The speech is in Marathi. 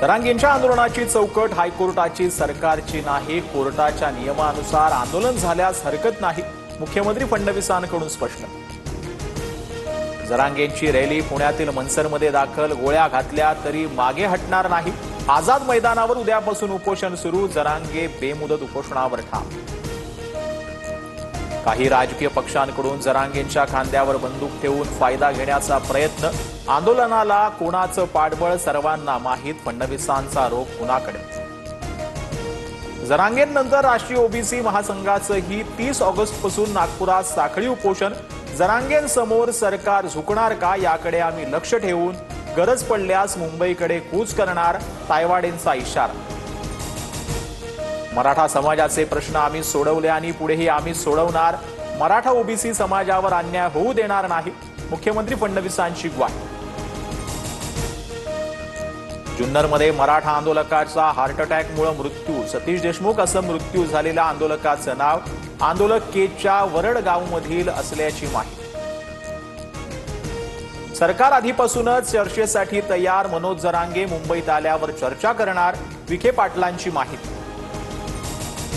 जरांगेंच्या आंदोलनाची चौकट हायकोर्टाची सरकारची नाही, कोर्टाच्या नियमानुसार आंदोलन झाल्यास हरकत नाही, मुख्यमंत्री फडणवीसांकडून स्पष्ट. जरांगेंची रॅली पुण्यातील मनसरमध्ये दाखल, गोळ्या घातल्या तरी मागे हटणार नाही. आझाद मैदानावर उद्यापासून उपोषण सुरू, जरांगे बेमुदत उपोषणावर ठाम. काही राजकीय पक्षांकडून जरांगेंच्या खांद्यावर बंदूक ठेवून फायदा घेण्याचा प्रयत्न, आंदोलनाला कोणाचं पाठबळ सर्वांना माहीत, फडणवीसांचा आरोप कुणाकडे. जरांगेंनंतर राष्ट्रीय ओबीसी महासंघाचंही 30 ऑगस्टपासून नागपुरात साखळी उपोषण. जरांगेंसमोर सरकार झुकणार का याकडे आम्ही लक्ष ठेवून गरज पडल्यास मुंबईकडे कूच करणार, तायवाडेंचा इशारा. मराठा समाजाचे प्रश्न आम्ही सोडवले आणि पुढेही आम्ही सोडवणार, मराठा ओबीसी समाजावर अन्याय होऊ देणार नाही, मुख्यमंत्री फडणवीसांची ग्वाही. जुन्नरमध्ये मराठा आंदोलकाचा हार्ट अटॅकमुळे मृत्यू, सतीश देशमुख असं मृत्यू झालेल्या आंदोलकाचं नाव. आंदोलक केजच्या वरडगावमधील असल्याची माहिती. सरकार आधीपासूनच चर्चेसाठी तयार, मनोज जरांगे मुंबईत आल्यावर चर्चा करणार, विखे पाटलांची माहिती.